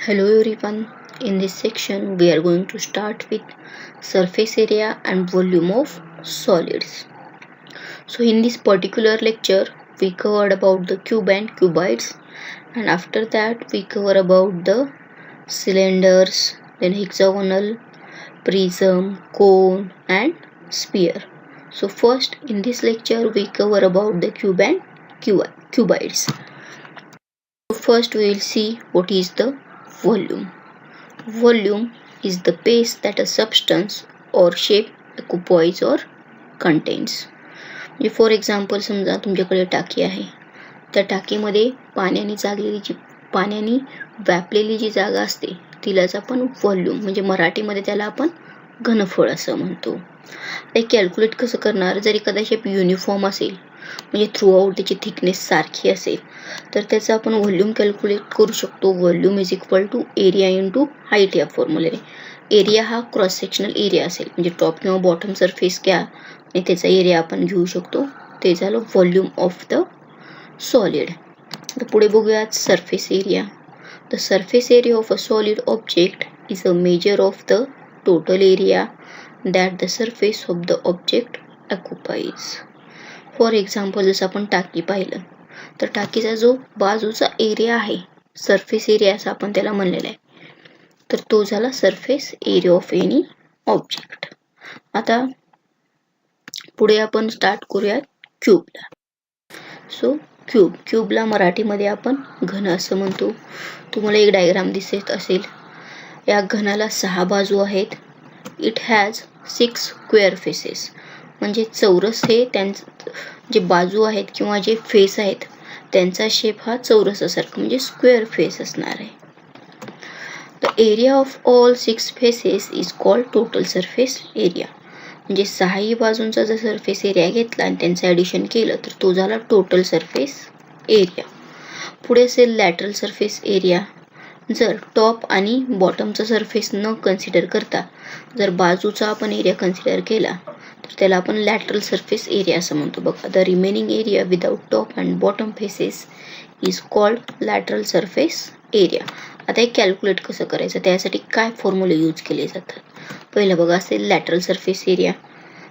Hello everyone. In this section we are going to start with surface area and volume of solids. So in this particular lecture we covered about the cube and cuboids, and after that we cover about the cylinders, then hexagonal, prism, cone and sphere. So first in this lecture we cover about the cube and cuboids. So first we will see what is the volume. Volume is the space that a substance or shape occupies or contains. म्हणजे for example समजा तुमच्याकडे टाकी आहे, त्या टाकीमध्ये पाण्याने व्यापलेली जी जागा असते तिलाच आपण व्हॉल्यूम म्हणजे मराठीमध्ये त्याला आपण घनफळ असं म्हणतो. ते कॅल्क्युलेट कसं करणार? जर एखादा शेप युनिफॉर्म असेल म्हणजे थ्रू आउट त्याची थिकनेस सारखी असेल तर त्याचं आपण व्हॉल्यूम कॅल्क्युलेट करू शकतो. Volume is equal to area into height या फॉर्म्युलेने. एरिया हा क्रॉस सेक्शनल एरिया असेल म्हणजे टॉप किंवा बॉटम सरफेस घ्या आणि त्याचा एरिया आपण घेऊ शकतो. ते झालं व्हॉल्यूम ऑफ द सॉलिड. तर पुढे बघूयात surface area. The surface area of a solid object is a measure of the total area that the surface of the object occupies. For example जसं आपण टाकी पाहिलं तर टाकीचा जो बाजूचा एरिया आहे सरफेस एरिया असं आपण त्याला म्हणलेला आहे, तर तो झाला surface area of any object. आता पुढे आपण स्टार्ट करूयात क्यूबला. सो क्यूबला मराठीमध्ये आपण घन असं म्हणतो. तुम्हाला एक डायग्राम दिसत असेल. या घनाला 6 बाजू आहेत. It has 6 square faces. म्हणजे चौरस हे त्यांचं जे बाजू आहेत किंवा जे फेस आहेत त्यांचा शेप हा चौरसासारखा म्हणजे स्क्वेअर फेस असणार आहे. The area of all 6 faces is called total surface area. म्हणजे 6ही बाजूंचा जर सरफेस एरिया घेतला आणि त्यांचं ॲडिशन केलं तर तो झाला टोटल सरफेस एरिया. पुढे असेल लॅटरल सरफेस एरिया. जर टॉप आणि बॉटमचा सरफेस न कन्सिडर करता जर बाजूचा आपण एरिया कन्सिडर केला तर त्याला आपण लॅटरल सरफेस एरिया असं म्हणतो. बघा, the remaining area without top and bottom faces is called lateral surface area. आता हे कॅल्क्युलेट कसं करायचं, त्यासाठी काय फॉर्म्युले यूज केले जातात? पहिलं बघा असेल लॅटरल सरफेस एरिया.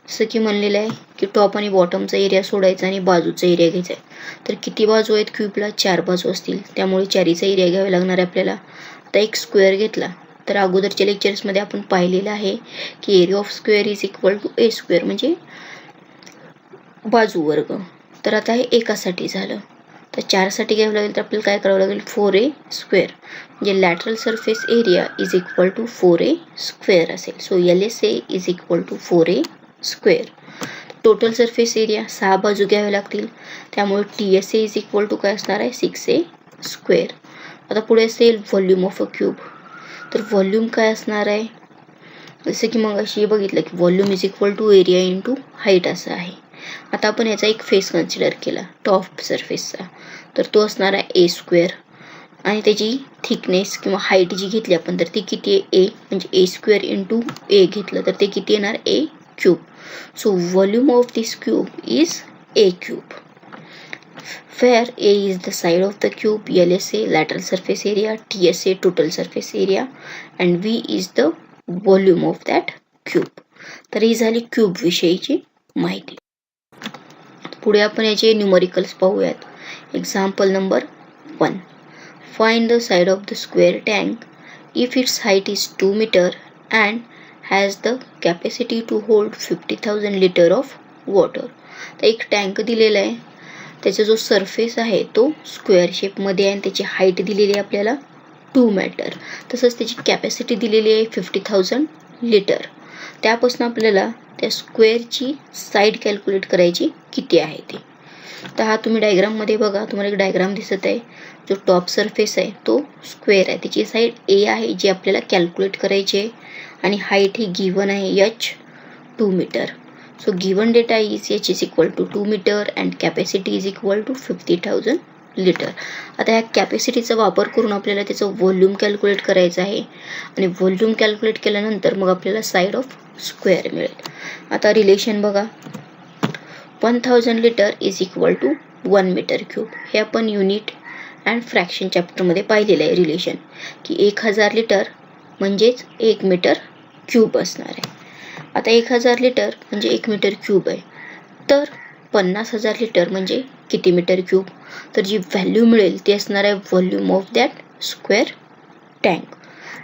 जसं की म्हणलेलं आहे की टॉप आणि बॉटमचा एरिया सोडायचा आणि बाजूचा एरिया घ्यायचा आहे. तर किती बाजू आहेत क्यूबला? 4 बाजू असतील, त्यामुळे 4चा एरिया घ्यावा लागणार आहे आपल्याला. आता एक स्क्वेअर घेतला तर अगोदरच्या लेक्चर्समध्ये आपण पाहिलेलं आहे की area of square is equal to A square म्हणजे बाजू वर्ग. तर आता हे एकासाठी झालं. तर 4साठी घ्यावं लागेल तर आपल्याला काय करावं लागेल? 4a square. म्हणजे lateral surface area is equal to 4a square असेल. So LSA is equal to 4a square. Total surface area 6 बाजू घ्याव्या लागतील, त्यामुळे TSA इज इक्वल टू काय असणार आहे? 6a square. आता पुढे असेल व्हॉल्यूम ऑफ अ क्यूब. तर व्हॉल्यूम काय असणार आहे? जसं की मग अशी बघितलं की volume is equal to area into height असं आहे. आता आपण याचा एक फेस कन्सिडर केला टॉप सरफेसचा, तर तो असणार आहे a स्क्वेअर आणि त्याची थिकनेस किंवा हाईट जी घेतली आपण तर ती किती आहे? a. म्हणजे a स्क्वेअर इंटू a घेतलं तर ते किती येणार? a cube. So volume of this cube is a cube. where A is the side of the cube, LSA lateral surface area, TSA total surface area and V is the volume of that cube. तर ही झाली cube विषयीची माहिती. पुढे आपण याचे numericals पाहूयात. Example number 1. Find the side of the square tank if its height is 2 metre and has the capacity to hold 50,000 litre of water. तर एक टँक दिलेला आहे, त्याचा जो सरफेस आहे तो स्क्वेअर शेपमध्ये आहे आणि त्याची हाईट दिलेली आहे आपल्याला 2 मीटर. तसंच त्याची कॅपॅसिटी दिलेली आहे 50,000 लिटर. त्यापासून आपल्याला त्या स्क्वेअरची साईड कॅल्क्युलेट करायची किती आहे ती. तर हा तुम्ही डायग्राममध्ये बघा, तुम्हाला एक डायग्राम दिसत आहे. जो टॉप सरफेस आहे तो स्क्वेअर आहे, त्याची साईड A आहे जी आपल्याला कॅल्क्युलेट करायची आहे आणि हाईट ही गिवन आहे h 2 metre. So given data is h is equal to 2 meter and capacity is equal to 50,000 litre. आता ह्या कॅपॅसिटीचा वापर करून आपल्याला त्याचं व्हॉल्यूम कॅल्क्युलेट करायचं आहे आणि व्हॉल्यूम कॅल्क्युलेट केल्यानंतर मग आपल्याला साईड ऑफ स्क्वेअर मिळेल. आता रिलेशन बघा, 1000 litre is equal to 1 metre cube. हे आपण युनिट अँड फ्रॅक्शन चॅप्टरमध्ये पाहिलेलं आहे रिलेशन की 1000 लिटर म्हणजेच 1 मीटर क्यूब असणार आहे. आता 1000 लिटर म्हणजे 1 मीटर क्यूब आहे, तर 50,000 लिटर म्हणजे किती मीटर क्यूब? तर जी व्हॅल्यू मिळेल ती असणार आहे volume of that square tank.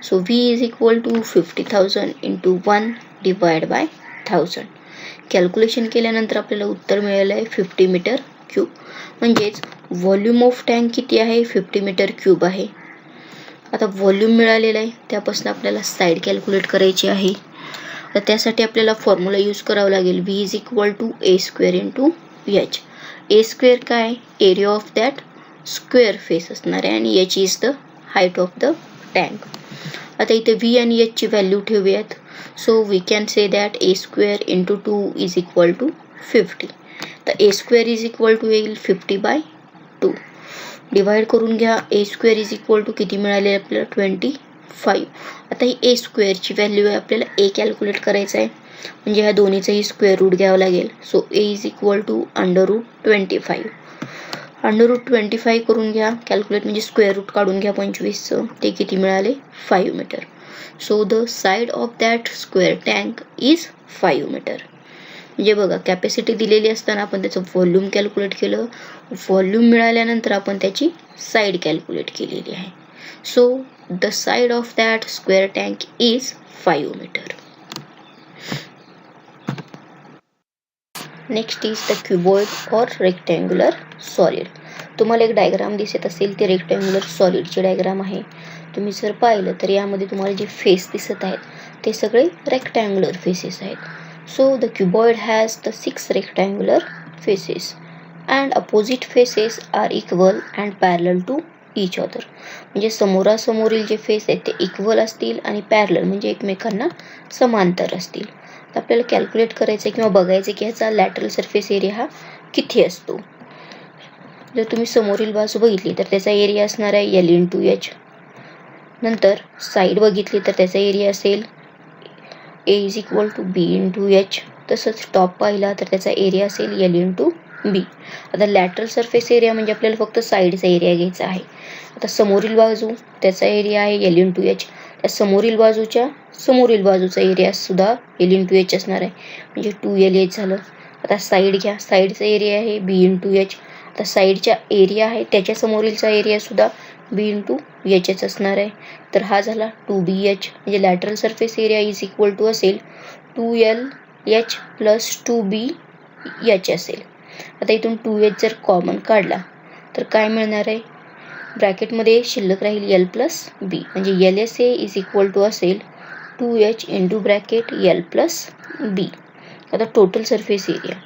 So V is equal to 50,000 into 1 divide by 1000. Calculation केल्यानंतर आपल्याला उत्तर मिळालं आहे 50 मीटर क्यूब. म्हणजेच व्हॉल्यूम ऑफ टँक किती आहे? 50 मीटर क्यूब आहे. आता व्हॉल्यूम मिळालेलं आहे, त्यापासून आपल्याला साईड कॅल्क्युलेट करायची आहे. तर त्यासाठी आपल्याला फॉर्म्युला यूज करावा लागेल V is equal to A square into H. A square काय? Area of that square face असणार आहे आणि H is the height of the tank. आता इथे V आणि H ची व्हॅल्यू ठेवूयात. So we can say that A square into 2 is equal to 50. तर A square is equal to येईल 50 बाय 2. डिवाइड करून घ्या. A square is equal to किती मिळाले आपल्याला? 25. आता ही ए स्क्वेअरची व्हॅल्यू आहे, आपल्याला ए कॅल्क्युलेट करायचं आहे म्हणजे ह्या दोन्हीचंही स्क्वेअर रूट घ्यावं लागेल. So a is equal to √25. √25 करून घ्या कॅल्क्युलेट, म्हणजे स्क्वेअर रूट काढून घ्या 25चं. ते किती मिळाले? 5 metre. So the side of that square tank is 5 metre. म्हणजे बघा, कॅपॅसिटी दिलेली असताना आपण त्याचं व्हॉल्यूम कॅल्क्युलेट केलं, व्हॉल्यूम मिळाल्यानंतर आपण त्याची साईड कॅल्क्युलेट केलेली आहे. So the side of that square tank is 5 metre. Next is the cuboid or rectangular solid. तुम्हाला एक डायग्राम दिसत असेल, ती रेक्टँग्युलर सॉलिडची डायग्राम आहे. तुम्ही जर पाहिलं तर यामध्ये तुम्हाला जे फेस दिसत आहेत ते सगळे रेक्टँग्युलर फेसेस आहेत. So the cuboid has the 6 rectangular faces and opposite faces are equal and parallel to each other. म्हणजे समोरासमोरील जे फेस आहेत ते इक्वल असतील आणि पॅरलल म्हणजे एकमेकांना समांतर असतील. तर आपल्याला कॅल्क्युलेट करायचं किंवा बघायचं की ह्याचा लॅटरल सरफेस एरिया हा किती असतो. जर तुम्ही समोरील बाजू बघितली तर त्याचा एरिया असणार आहे L इंटू H. नंतर साईड बघितली तर त्याचा एरिया असेल A is equal to B into H. तसंच टॉप पाहिला तर त्याचा एरिया असेल L इंटू B. आता लॅटरल सरफेस एरिया म्हणजे आपल्याला फक्त साईडचा एरिया घ्यायचा आहे. आता समोरील बाजू त्याचा एरिया आहे L इंटू H. त्या समोरील बाजूचा एरिया सुद्धा L इंटू H असणार आहे, म्हणजे 2LH झालं. आता साईड घ्या, साईडचा एरिया आहे B इंटू H. आता साईडच्या एरिया आहे त्याच्या समोरीलचा एरिया सुद्धा B इंटू Hच असणार आहे. तर हा झाला 2BH. म्हणजे lateral surface area is equal to असेल 2LH प्लस 2BH असेल. आता इथून 2H जर कॉमन काढला तर काय मिळणार आहे? ब्रॅकेटमध्ये शिल्लक राहील L प्लस B, म्हणजे LSA इज इक्वल टू असेल 2H into bracket L plus B. आता टोटल सरफेस एरिया,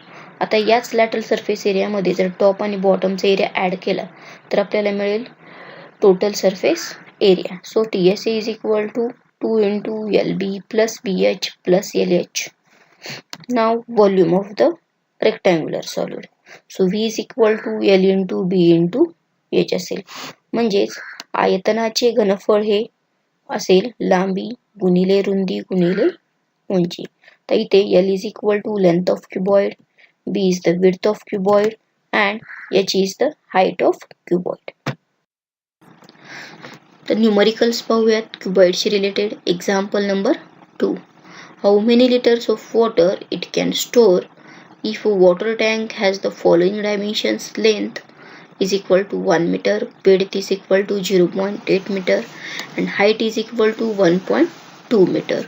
आता याच लॅटरल सरफेस एरियामध्ये जर टॉप आणि बॉटमचा एरिया ॲड केला तर आपल्याला मिळेल total surface area. So TSA is equal to 2 into LB plus BH plus LH. Now volume of the rectangular solid. So V is equal to L into B into H असेल. म्हणजेच आयतनाचे घनफळ हे असेल लांबी गुणिले रुंदी गुणिले उंची. तर इथे L is equal to length of cuboid, B is the width of cuboid and H is the height of cuboid. तर न्यूमरिकल्स पाहूयात क्युबॉइडशी related. Example number 2. How many litres of water it can store if a water tank has the following dimensions. Length is equal to 1 meter, width is equal to 0.8 meter and height is equal to 1.2 meter.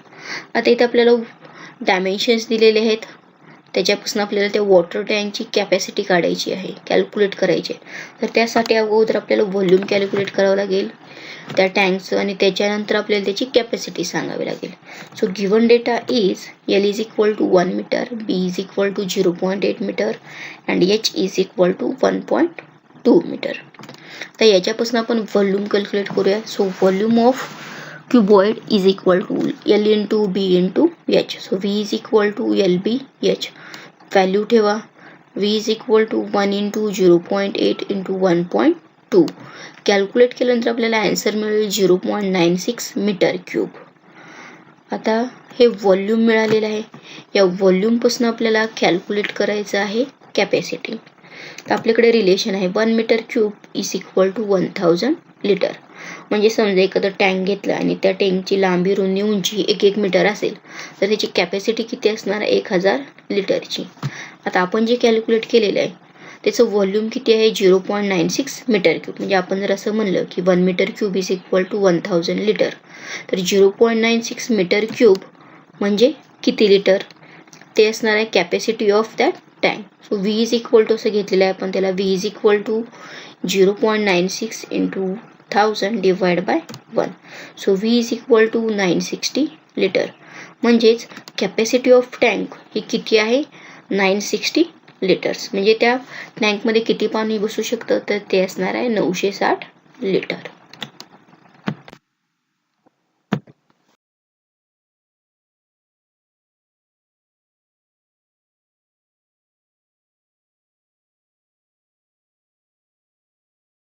आता इथे आपल्याला dimensions दिलेले आहेत, त्याच्यापासून आपल्याला त्या water टँकची capacity काढायची आहे, कॅल्क्युलेट करायची आहे. तर त्यासाठी अगोदर आपल्याला व्हॉल्यूम कॅल्क्युलेट करावं लागेल त्या टँकचं आणि त्याच्यानंतर आपल्याला त्याची कॅपॅसिटी सांगावी लागेल. So given data is L is equal to 1 meter, B is equal to 0.8 meter and H is equal to 1.2 meter. तर याच्यापासून आपण व्हॉल्यूम कॅल्क्युलेट करूया. So volume of cuboid is equal to L into B into H. So V is equal to LBH. Value ठेवा. V is equal to 1 into 0.8 into 1.2. Calculate केल्यानंतर आपल्याला answer मिळेल 0.96 metre cube. आता हे volume मिळालेलं आहे, या व्हॉल्यूमपासून आपल्याला कॅल्क्युलेट करायचं आहे कॅपॅसिटी. तर आपल्याकडे रिलेशन आहे 1 metre cube is equal to 1000 litre. म्हणजे समजा एखादं टँक घेतलं आणि त्या टँकची लांबी, रुंदी, उंची 1 मीटर असेल तर त्याची कॅपॅसिटी किती असणार? 1000 लिटरची. आता आपण जे कॅल्क्युलेट केलेलं आहे त्याचं व्हॉल्यूम किती आहे? 0.96 मीटर क्यूब. म्हणजे आपण जर असं म्हणलं की 1 metre cube is equal to 1000 litre, तर 0.96 मीटर क्यूब म्हणजे किती लिटर? ते असणार आहे capacity of that tank. So V is equal to असं घेतलेलं आहे आपण, त्याला V is equal to 0.96 into 1000 divide by 1. So V is equal to 960 litre. म्हणजेच कॅपॅसिटी ऑफ टँक ही किती आहे? 960 लिटर्स. म्हणजे त्या टँकमध्ये किती पाणी बसू शकतं? तर ते असणार आहे 960 लिटर.